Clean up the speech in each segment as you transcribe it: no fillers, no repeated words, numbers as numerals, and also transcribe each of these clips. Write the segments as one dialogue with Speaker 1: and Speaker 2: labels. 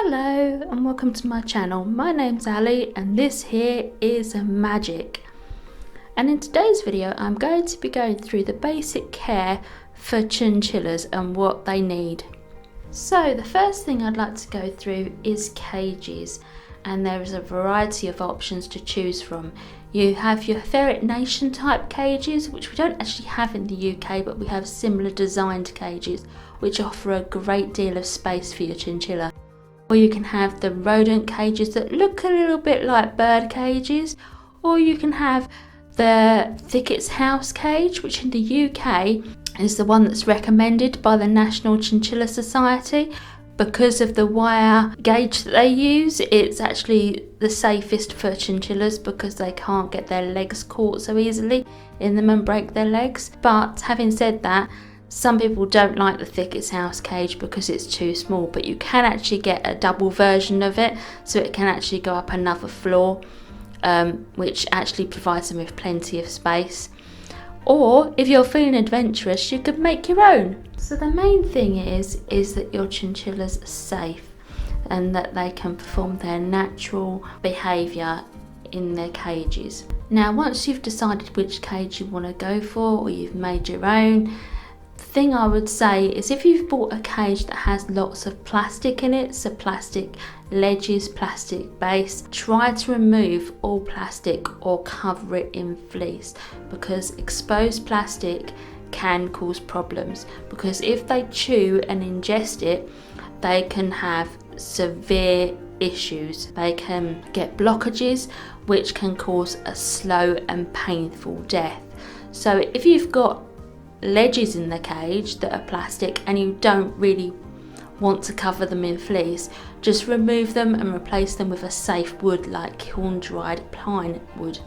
Speaker 1: Hello and welcome to my channel. My name's Ali and this here is magic. And in today's video I'm going to be going through the basic care for chinchillas and what they need. So the first thing I'd like to go through is cages, and there is a variety of options to choose from. You have your ferret nation type cages, which we don't actually have in the UK, but we have similar designed cages which offer a great deal of space for your chinchilla. Or you can have the rodent cages that look a little bit like bird cages, or you can have the thickets house cage, which in the UK is the one that's recommended by the National Chinchilla Society. Because of the wire gauge that they use, it's actually the safest for chinchillas because they can't get their legs caught so easily in them and break their legs. But having said that, some people don't like the thickets house cage because it's too small, but you can actually get a double version of it, so it can actually go up another floor, which actually provides them with plenty of space. Or if you're feeling adventurous, you could make your own. So the main thing is that your chinchilla's safe and that they can perform their natural behaviour in their cages. Now once you've decided which cage you want to go for, or you've made your own, the thing I would say is if you've bought a cage that has lots of plastic in it, so plastic ledges, plastic base, try to remove all plastic or cover it in fleece, because exposed plastic can cause problems, because if they chew and ingest it, they can have severe issues. They can get blockages which can cause a slow and painful death. So if you've got ledges in the cage that are plastic and you don't really want to cover them in fleece, just remove them and replace them with a safe wood like kiln dried pine wood.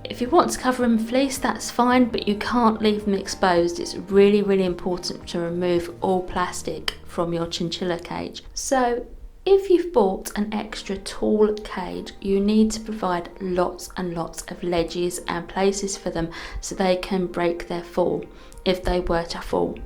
Speaker 1: If you want to cover them in fleece, that's fine, but you can't leave them exposed. It's really important to remove all plastic from your chinchilla cage. So if you've bought an extra tall cage, you need to provide lots and lots of ledges and places for them so they can break their fall if they were to fall.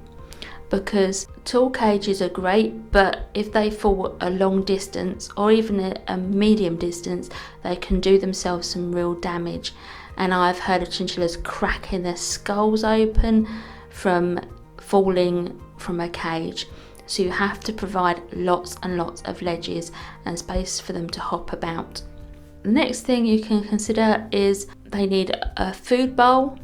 Speaker 1: Because tall cages are great, but if they fall a long distance or even a medium distance, they can do themselves some real damage. And I've heard of chinchillas cracking their skulls open from falling from a cage. So you have to provide lots and lots of ledges and space for them to hop about. The next thing you can consider is they need a food bowl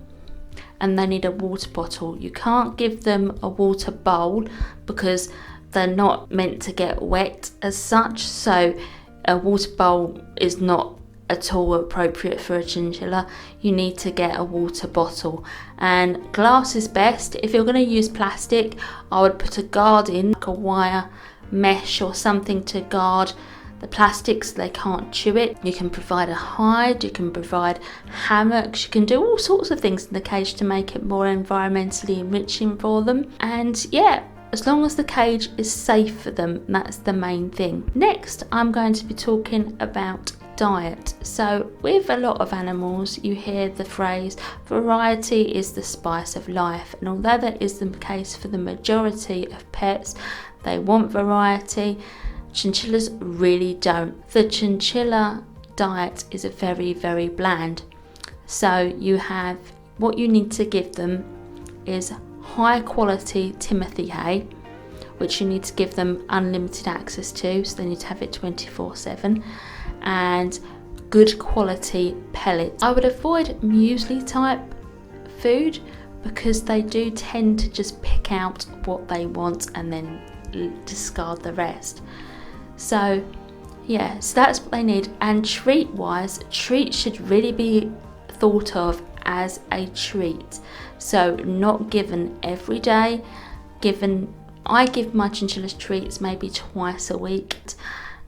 Speaker 1: and they need a water bottle. You can't give them a water bowl because they're not meant to get wet as such, so a water bowl is not at all appropriate for a chinchilla. You need to get a water bottle, and glass is best. If you're going to use plastic, I would put a guard in, like a wire mesh or something to guard the plastics so they can't chew it. You can provide a hide, you can provide hammocks, you can do all sorts of things in the cage to make it more environmentally enriching for them. And yeah, as long as the cage is safe for them, that's the main thing. Next, I'm going to be talking about diet. So with a lot of animals, you hear the phrase variety is the spice of life, and although that is the case for the majority of pets, they want variety. Chinchillas really don't. The chinchilla diet is very bland. So you have, what you need to give them is high quality Timothy hay, which you need to give them unlimited access to, so they need to have it 24/7, and good quality pellets. I would avoid muesli type food because they do tend to just pick out what they want and then discard the rest. So yeah, so that's what they need. And treat wise, treats should really be thought of as a treat, so not given every day. I give my chinchillas treats maybe twice a week,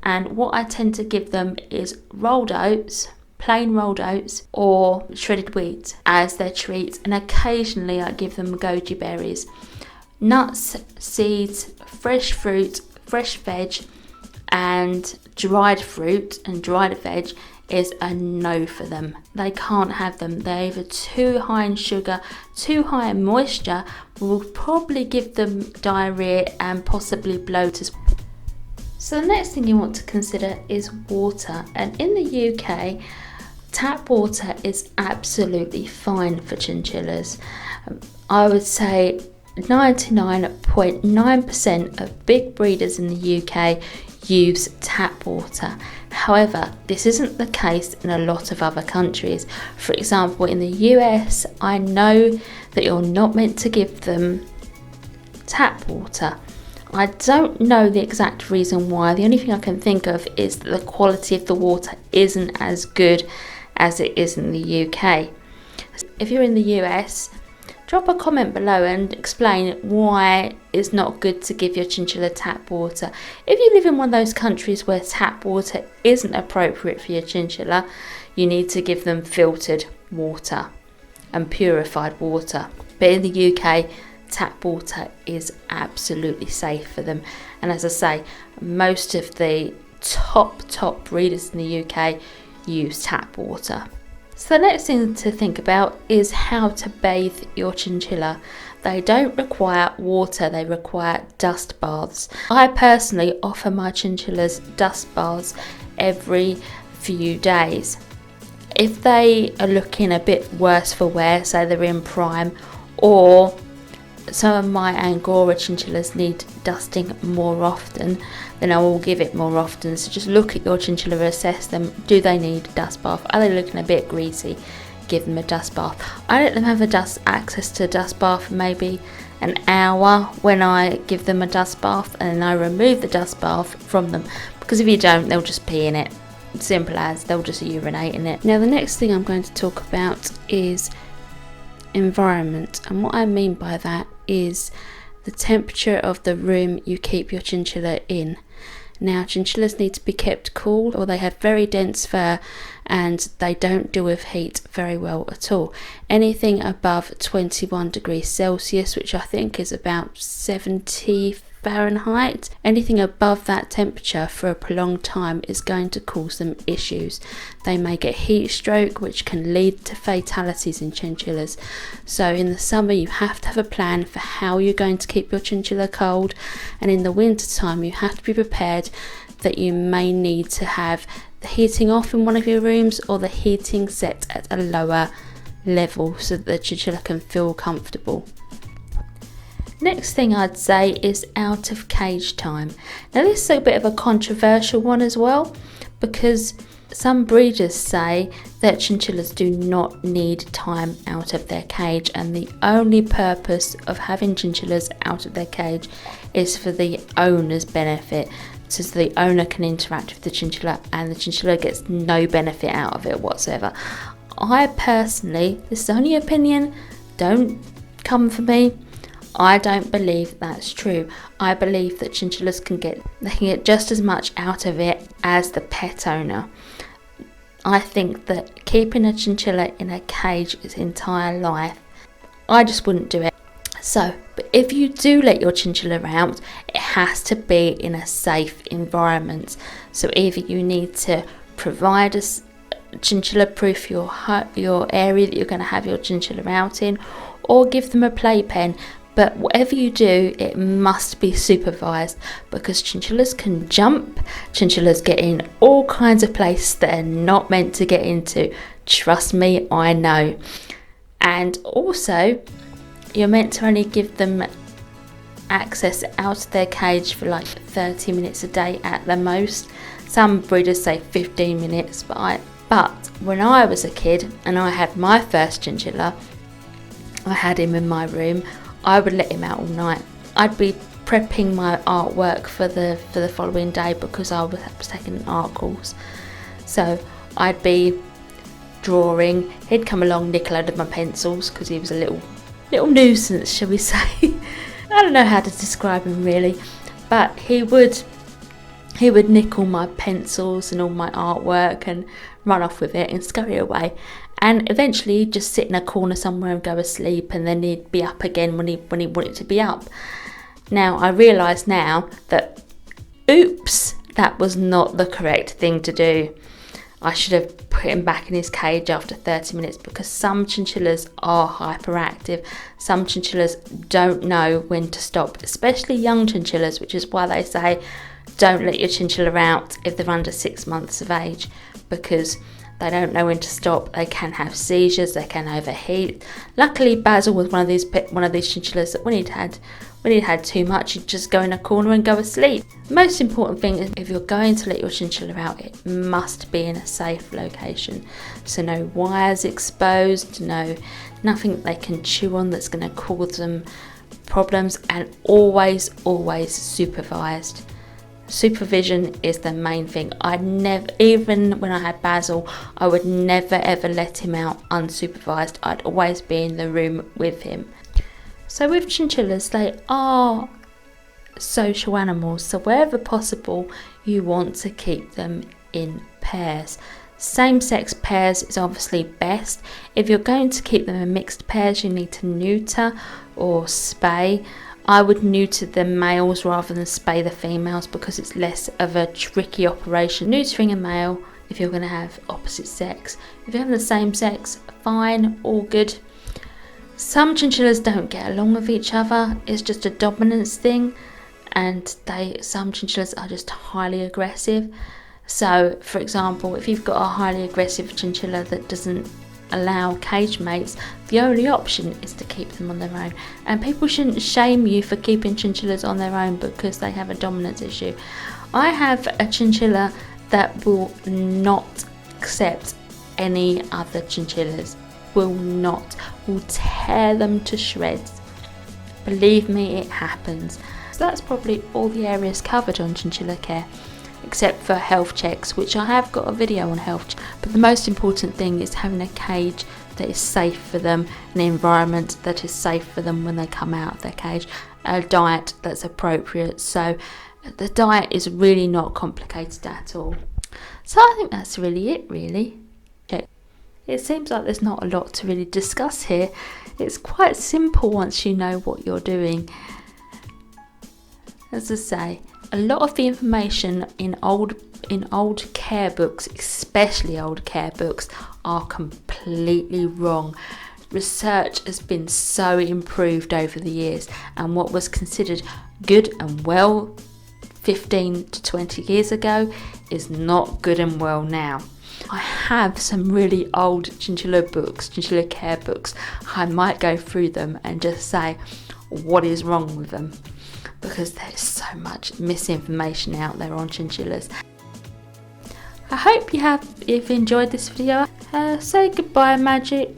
Speaker 1: and what I tend to give them is rolled oats, plain rolled oats, or shredded wheat as their treats, and occasionally I give them goji berries. Nuts, seeds, fresh fruit, fresh veg, and dried fruit and dried veg is a no for them. They can't have them. They're either too high in sugar, too high in moisture, will probably give them diarrhea and possibly bloat as well. So the next thing you want to consider is water, and in the UK tap water is absolutely fine for chinchillas. I would say 99.9% of big breeders in the UK use tap water. However, this isn't the case in a lot of other countries. For example, in the US, I know that you're not meant to give them tap water. I don't know the exact reason why. The only thing I can think of is that the quality of the water isn't as good as it is in the UK. If you're in the US, drop a comment below and explain why it's not good to give your chinchilla tap water. If you live in one of those countries where tap water isn't appropriate for your chinchilla, you need to give them filtered water and purified water. But in the UK, tap water is absolutely safe for them. And as I say, most of the top breeders in the UK use tap water. So the next thing to think about is how to bathe your chinchilla. They don't require water, they require dust baths. I personally offer my chinchillas dust baths every few days. If they are looking a bit worse for wear, say they're in prime, or some of my Angora chinchillas need dusting more often, then I will give it more often. So just look at your chinchilla, assess them. Do they need a dust bath? Are they looking a bit greasy? Give them a dust bath. I let them have access to a dust bath for maybe an hour when I give them a dust bath, and then I remove the dust bath from them, because if you don't, they'll just pee in it. Simple as, they'll just urinate in it. Now the next thing I'm going to talk about is environment, and what I mean by that is the temperature of the room you keep your chinchilla in. Now chinchillas need to be kept cool, or they have very dense fur and they don't deal with heat very well at all. Anything above 21 degrees Celsius, which I think is about 70 Fahrenheit, anything above that temperature for a prolonged time is going to cause them issues. They may get heat stroke, which can lead to fatalities in chinchillas. So in the summer you have to have a plan for how you're going to keep your chinchilla cold, and in the winter time you have to be prepared that you may need to have the heating off in one of your rooms, or the heating set at a lower level so that the chinchilla can feel comfortable. Next thing I'd say is out of cage time. Now this is a bit of a controversial one as well, because some breeders say that chinchillas do not need time out of their cage, and the only purpose of having chinchillas out of their cage is for the owner's benefit, so the owner can interact with the chinchilla and the chinchilla gets no benefit out of it whatsoever. I personally, this is only opinion, don't come for me, I don't believe that's true. I believe that chinchillas can get just as much out of it as the pet owner. I think that keeping a chinchilla in a cage its entire life, I just wouldn't do it. So, but if you do let your chinchilla out, it has to be in a safe environment. So either you need to provide a chinchilla proof your area that you're going to have your chinchilla out in, or give them a playpen. But whatever you do, it must be supervised, because chinchillas can jump, chinchillas get in all kinds of places that are not meant to get into. Trust me, I know. And also, you're meant to only give them access out of their cage for like 30 minutes a day at the most. Some breeders say 15 minutes, but when I was a kid and I had my first chinchilla, I had him in my room. I would let him out all night. I'd be prepping my artwork for the following day, because I was taking an art course. So I'd be drawing. He'd come along, nick a load of my pencils, because he was a little nuisance, shall we say. I don't know how to describe him really, but he would nick all my pencils and all my artwork and run off with it and scurry away. And eventually he'd just sit in a corner somewhere and go asleep, and then he'd be up again when he wanted to be up. Now I realise now that, oops, that was not the correct thing to do. I should have put him back in his cage after 30 minutes, because some chinchillas are hyperactive. Some chinchillas don't know when to stop, especially young chinchillas, which is why they say Don't let your chinchilla out if they're under 6 months of age, because they don't know when to stop. They can have seizures, they can overheat. Luckily, Basil was one of these chinchillas that when he'd had too much, he'd just go in a corner and go asleep. The most important thing is, if you're going to let your chinchilla out, it must be in a safe location. So no wires exposed, nothing they can chew on that's going to cause them problems, and always supervised. Supervision is the main thing. Even when I had Basil, I would never ever let him out unsupervised. I'd always be in the room with him. So with chinchillas, they are social animals, so wherever possible you want to keep them in pairs. Same-sex pairs is obviously best. If you're going to keep them in mixed pairs, you need to neuter or spay. I would neuter the males rather than spay the females, because it's less of a tricky operation. Neutering a male if you're going to have opposite sex. If you're having the same sex, fine, all good. Some chinchillas don't get along with each other. It's just a dominance thing, and some chinchillas are just highly aggressive. So, for example, if you've got a highly aggressive chinchilla that doesn't allow cage mates, the only option is to keep them on their own. And people shouldn't shame you for keeping chinchillas on their own because they have a dominance issue. I have a chinchilla that will not accept any other chinchillas. Will tear them to shreds. Believe me, it happens. So that's probably all the areas covered on chinchilla care, except for health checks, which I have got a video on health. But the most important thing is having a cage that is safe for them, an environment that is safe for them when they come out of their cage, a diet that's appropriate. So the diet is really not complicated at all. So I think that's really it, really. It seems like there's not a lot to really discuss here. It's quite simple once you know what you're doing. As I say, a lot of the information in old care books, especially old care books, are completely wrong. Research has been so improved over the years, and what was considered good and well 15 to 20 years ago is not good and well now. I have some really old chinchilla care books. I might go through them and just say what is wrong with them, because there's so much misinformation out there on chinchillas. I hope you've enjoyed this video. Say goodbye, Magic.